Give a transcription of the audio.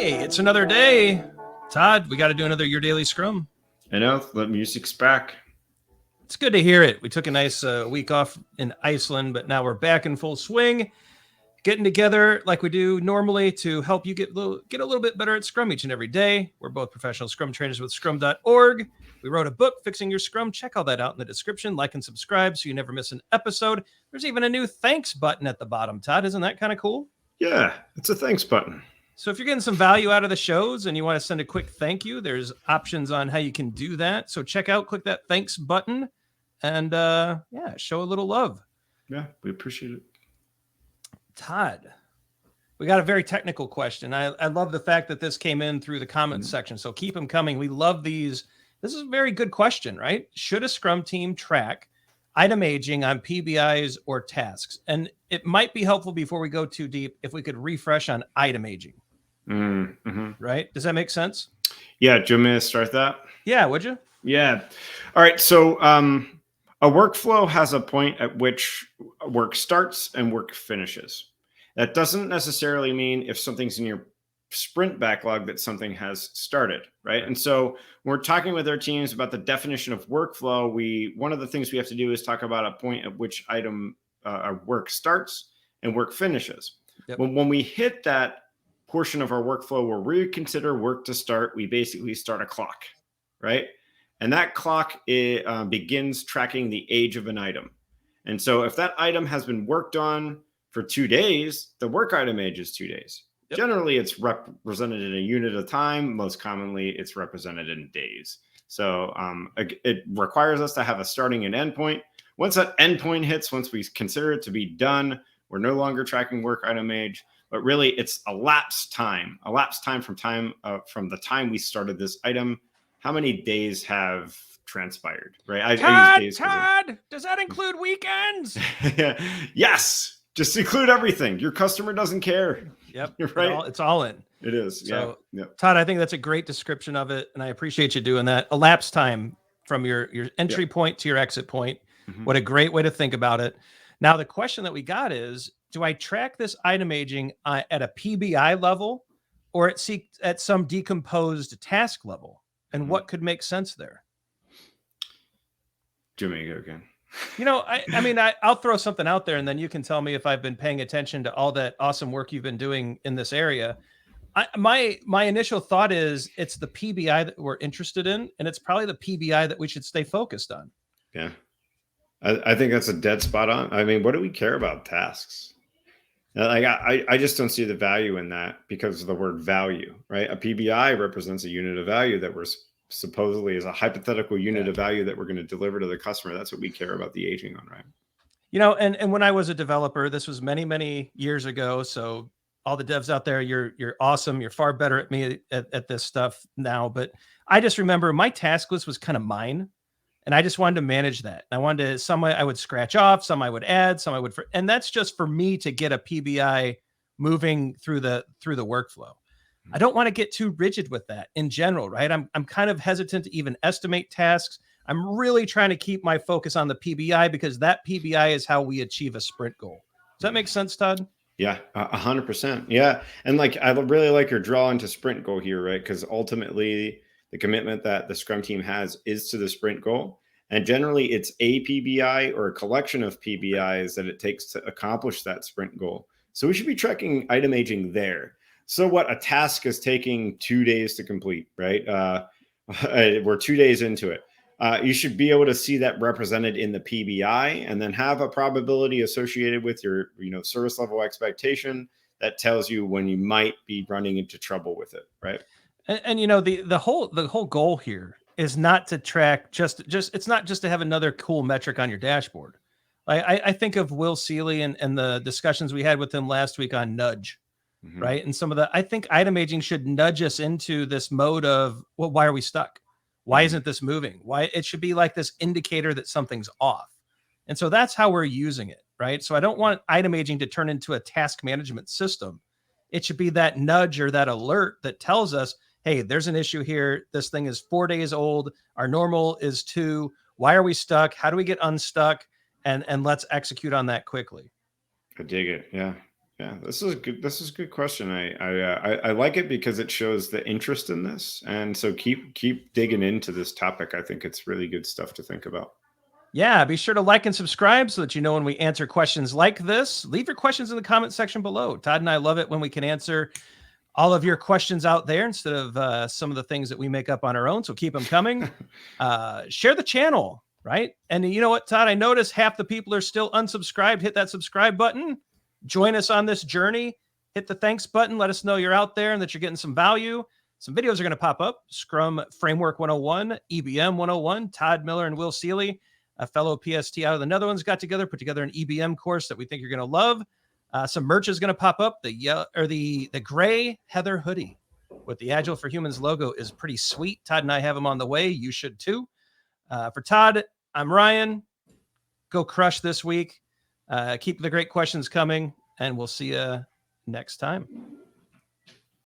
Hey, it's another day. Todd, we got to do another Your Daily Scrum. I know, the music's back. It's good to hear it. We took a nice week off in Iceland, but now we're back in full swing, getting together like we do normally to help you get a little bit better at Scrum each and every day. We're both professional Scrum trainers with Scrum.org. We wrote a book, Fixing Your Scrum. Check all that out in the description. Like and subscribe so you never miss an episode. There's even a new thanks button at the bottom, Todd. Isn't that kind of cool? Yeah, it's a thanks button. So if you're getting some value out of the shows and you want to send a quick thank you, there's options on how you can do that. So check out, click that thanks button, and show a little love. Yeah, we appreciate it. Todd, we got a very technical question. I love the fact that this came in through the comments section. So keep them coming. We love these. This is a very good question, right? Should a Scrum team track item aging on PBIs or tasks? And it might be helpful before we go too deep if we could refresh on item aging. Mm-hmm. Right? Does that make sense? Yeah. Do you want me to start that? Yeah, would you? Yeah. All right. So a workflow has a point at which work starts and work finishes. That doesn't necessarily mean if something's in your sprint backlog that something has started, right? And so when we're talking with our teams about the definition of workflow, one of the things we have to do is talk about a point at which item work starts and work finishes. Yep. When we hit that portion of our workflow where we consider work to start, we basically start a clock, right? And that clock begins tracking the age of an item. And so if that item has been worked on for 2 days, the work item age is 2 days. Yep. Generally, it's represented in a unit of time. Most commonly, it's represented in days. So it requires us to have a starting and end point. Once that end point hits, once we consider it to be done, we're no longer tracking work item age. But really, it's elapsed time from the time we started this item. How many days have transpired, right? Todd, does that include weekends? Yes, just include everything. Your customer doesn't care. Yep, you're right. It's all in. It is. So, yeah. Todd, I think that's a great description of it, and I appreciate you doing that. Elapsed time from your entry point to your exit point. Mm-hmm. What a great way to think about it. Now, the question that we got is, do I track this item aging at a PBI level or at some decomposed task level? And what could make sense there? Jimmy, go again. I'll throw something out there and then you can tell me if I've been paying attention to all that awesome work you've been doing in this area. My initial thought is it's the PBI that we're interested in, and it's probably the PBI that we should stay focused on. Yeah. I think that's a dead spot on. I mean, what do we care about tasks? Like I just don't see the value in that because of the word value, right? A PBI represents a unit of value that we're supposedly is a hypothetical unit of value that we're going to deliver to the customer. That's what we care about the aging on, right? And when I was a developer, this was many, many years ago. So all the devs out there, you're awesome. You're far better at me at this stuff now. But I just remember my task list was kind of mine. And I just wanted to manage that. I wanted to, some I would scratch off, some I would add, some I would, and that's just for me to get a PBI moving through the workflow. I don't want to get too rigid with that in general, right? I'm kind of hesitant to even estimate tasks. I'm really trying to keep my focus on the PBI because that PBI is how we achieve a sprint goal. Does that make sense, Todd? Yeah, 100%. Yeah. And I really like your draw into sprint goal here, right? Because ultimately the commitment that the Scrum team has is to the sprint goal. And generally it's a PBI or a collection of PBIs that it takes to accomplish that sprint goal. So we should be tracking item aging there. So what, a task is taking 2 days to complete, right? We're 2 days into it. You should be able to see that represented in the PBI and then have a probability associated with your, service level expectation that tells you when you might be running into trouble with it, right? And the whole goal here is not to track just it's not just to have another cool metric on your dashboard. I think of Will Seeley and the discussions we had with him last week on nudge, right? And I think item aging should nudge us into this mode of, well, why are we stuck? Why isn't this moving? Why it should be like this indicator that something's off. And so that's how we're using it, right? So I don't want item aging to turn into a task management system. It should be that nudge or that alert that tells us, hey, there's an issue here. This thing is 4 days old. Our normal is 2. Why are we stuck? How do we get unstuck? And let's execute on that quickly. I dig it. Yeah. Yeah, this is good. This is a good question. I like it because it shows the interest in this, and so keep digging into this topic. I think it's really good stuff to think about. Yeah, be sure to like and subscribe so that you know when we answer questions like this. Leave your questions in the comment section below. Todd and I love it when we can answer all of your questions out there instead of some of the things that we make up on our own. So keep them coming. Share the channel, right? And you know what, Todd? I notice half the people are still unsubscribed. Hit that subscribe button. Join us on this journey. Hit the thanks button. Let us know you're out there and that you're getting some value. Some videos are going to pop up. Scrum Framework 101, EBM 101, Todd Miller and Will Seeley, a fellow PST out of the Netherlands, got together, put together an EBM course that we think you're going to love. Some merch is going to pop up. The gray Heather hoodie with the Agile for Humans logo is pretty sweet. Todd and I have them on the way. You should too. For Todd, I'm Ryan. Go crush this week. Keep the great questions coming, and we'll see you next time.